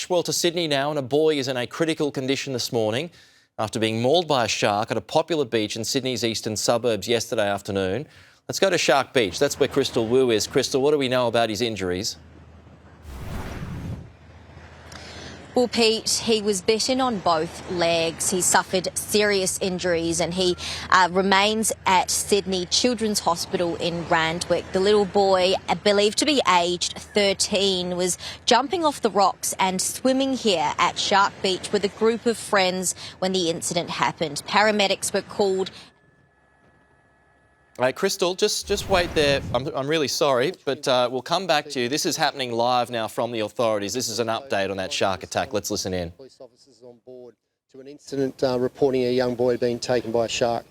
rush? Well, to Sydney now, and a boy is in a critical condition this morning after being mauled by a shark at a popular beach in Sydney's eastern suburbs yesterday afternoon. Let's go to Shark Beach. That's where Crystal Wu is. Crystal, what do we know about his injuries? Well, Pete, he was bitten on both legs. He suffered serious injuries and he remains at Sydney Children's Hospital in Randwick. The little boy, believed to be aged 13, was jumping off the rocks and swimming here at Shark Beach with a group of friends when the incident happened. Paramedics were called. All right, Crystal, just wait there. I'm really sorry, but we'll come back to you. This is happening live now from the authorities. This is an update on that shark attack. Let's listen in. Police officers on board to an incident reporting a young boy being taken by a shark.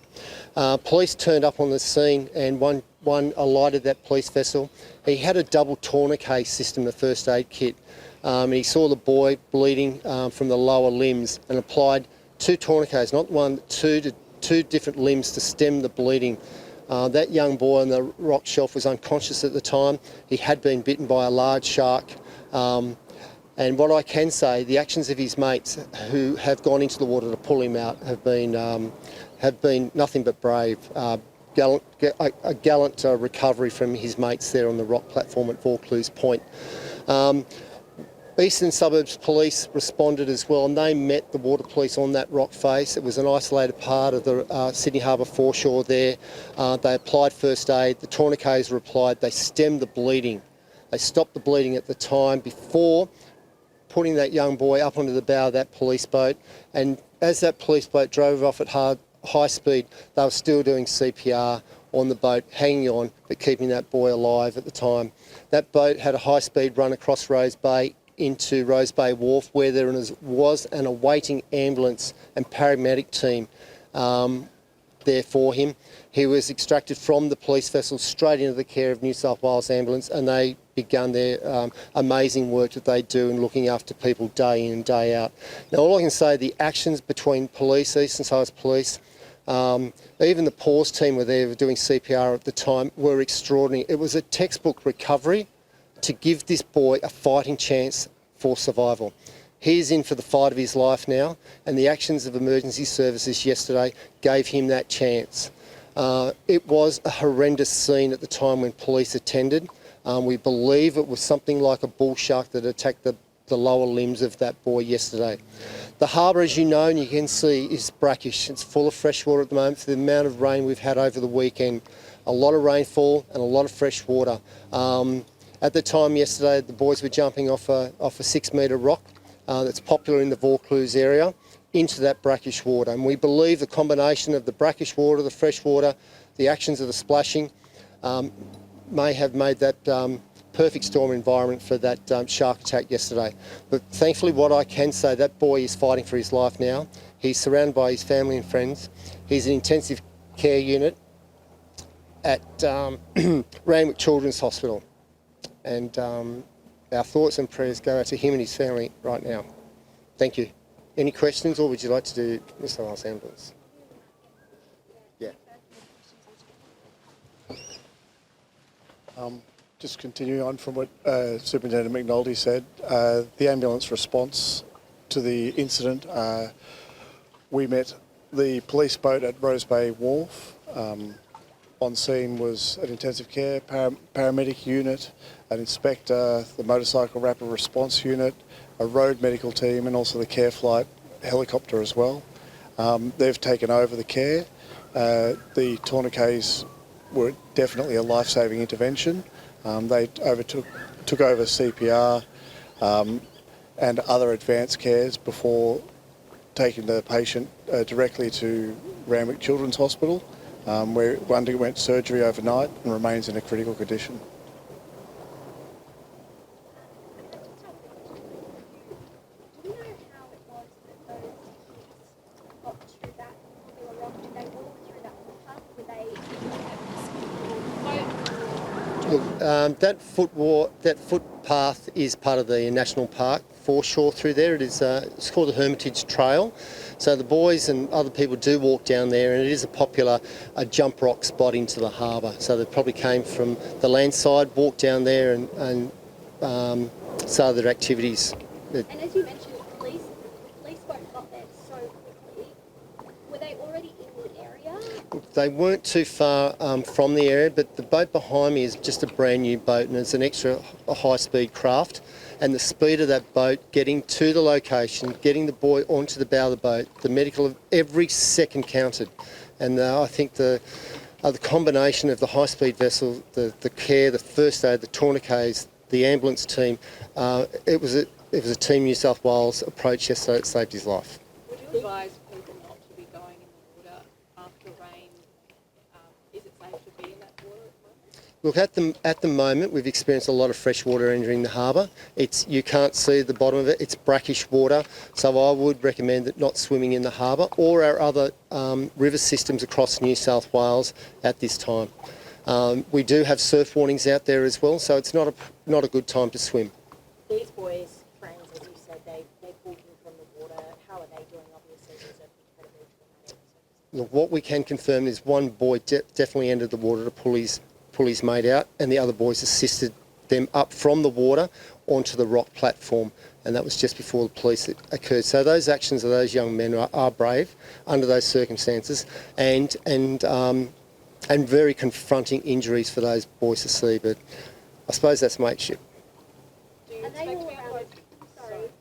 Police turned up on the scene and one alighted that police vessel. He had a double tourniquet system, a first aid kit. He saw the boy bleeding from the lower limbs and applied 2 tourniquets, not one, two different limbs to stem the bleeding. That young boy on the rock shelf was unconscious at the time. He had been bitten by a large shark. And what I can say, the actions of his mates who have gone into the water to pull him out have been nothing but brave. A gallant recovery from his mates there on the rock platform at Vaucluse Point. Eastern Suburbs Police responded as well, and they met the water police on that rock face. It was an isolated part of the Sydney Harbour foreshore there. They applied first aid, the tourniquets were applied, they stemmed the bleeding. They stopped the bleeding at the time before putting that young boy up onto the bow of that police boat, and as that police boat drove off at high speed, they were still doing CPR on the boat, hanging on, but keeping that boy alive at the time. That boat had a high-speed run across Rose Bay into Rose Bay Wharf, where there was an awaiting ambulance and paramedic team there for him. He was extracted from the police vessel straight into the care of New South Wales Ambulance, and they began their amazing work that they do in looking after people day in and day out. Now, all I can say, the actions between police, Eastern Suburbs Police, even the PAWS team were there doing CPR at the time, were extraordinary. It was a textbook recovery to give this boy a fighting chance for survival. He's in for the fight of his life now, and the actions of emergency services yesterday gave him that chance. It was a horrendous scene at the time when police attended. We believe it was something like a bull shark that attacked the lower limbs of that boy yesterday. The harbour, as you know and you can see, is brackish. It's full of fresh water at the moment for the amount of rain we've had over the weekend. A lot of rainfall and a lot of fresh water. At the time yesterday, the boys were jumping off a 6-metre rock that's popular in the Vaucluse area into that brackish water. And we believe the combination of the brackish water, the fresh water, the actions of the splashing may have made that perfect storm environment for that shark attack yesterday. But thankfully, what I can say, that boy is fighting for his life now. He's surrounded by his family and friends. He's in intensive care unit at Randwick Children's Hospital. And our thoughts and prayers go out to him and his family right now. Thank you. Any questions, or would you like to do New South Wales Ambulance? Yeah. Just continuing on from what Superintendent McNulty said, the ambulance response to the incident, we met the police boat at Rose Bay Wharf. On scene was an intensive care paramedic unit, an inspector, the motorcycle rapid response unit, a road medical team, and also the care flight helicopter as well. They've taken over the care. The tourniquets were definitely a life-saving intervention. They took over CPR and other advanced cares before taking the patient directly to Randwick Children's Hospital, where he underwent surgery overnight and remains in a critical condition. Do you know how it was that those kids got through that popular rock? Did they walk through that water? Were they Look, that footpath is part of the National Park foreshore through there. It's called the Hermitage Trail. So the boys and other people do walk down there, and it is a popular jump rock spot into the harbour. So they probably came from the land side, walked down there and started their activities And as you mentioned, the police boat got there so quickly. Were they already in the area? They weren't too far from the area, but the boat behind me is just a brand new boat and it's an extra high-speed craft. And the speed of that boat getting to the location, getting the boy onto the bow of the boat, the medical of every second counted. And I think the combination of the high-speed vessel, the care, the first aid, the tourniquets, the ambulance team, it was a Team New South Wales approach yesterday that saved his life. Would you advise people not to be going in the water after rain? Is it safe to be in that water at the moment? Look, at the moment, we've experienced a lot of fresh water entering the harbour. You can't see the bottom of it. It's brackish water, so I would recommend that not swimming in the harbour or our other river systems across New South Wales at this time. We do have surf warnings out there as well, so it's not a good time to swim. These boys, friends, as you said, they pulled him from the water. How are they doing? Obviously, there's an incredibly traumatic circumstance. Look, what we can confirm is one boy definitely entered the water to pull his mate out, and the other boys assisted them up from the water onto the rock platform, and that was just before the police occurred. So those actions of those young men are brave under those circumstances, and very confronting injuries for those boys to see. But I suppose that's mateship. Do you Are they expect all to be around? employed?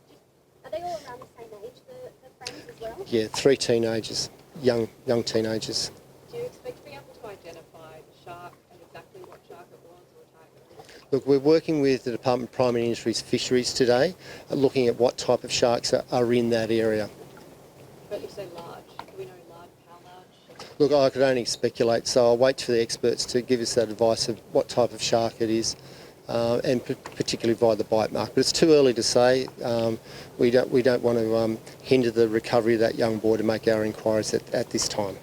Are they all around the same age? The friends as well? Yeah, 3 teenagers, young teenagers. Do you expect to be able to identify the shark and exactly what shark it was or target? Look, we're working with the Department of Primary Industries Fisheries today, looking at what type of sharks are in that area. But you say large. Do we know large? How large? Look, I could only speculate, so I'll wait for the experts to give us that advice of what type of shark it is, and particularly via the bite mark. But it's too early to say. We don't want to hinder the recovery of that young boy to make our inquiries at this time.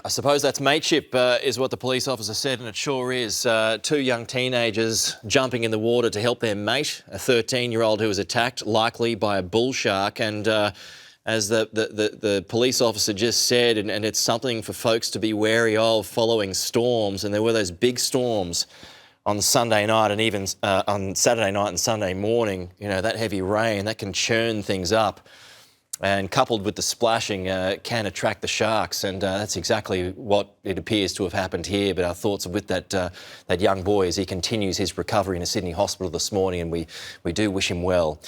I suppose that's mateship, is what the police officer said, and it sure is. 2 young teenagers jumping in the water to help their mate, a 13-year-old who was attacked, likely by a bull shark. And as the police officer just said, and it's something for folks to be wary of following storms, and there were those big storms on Sunday night and even on Saturday night and Sunday morning. You know, that heavy rain, that can churn things up. And coupled with the splashing can attract the sharks, and that's exactly what it appears to have happened here. But our thoughts are with that young boy as he continues his recovery in a Sydney hospital this morning, and we do wish him well.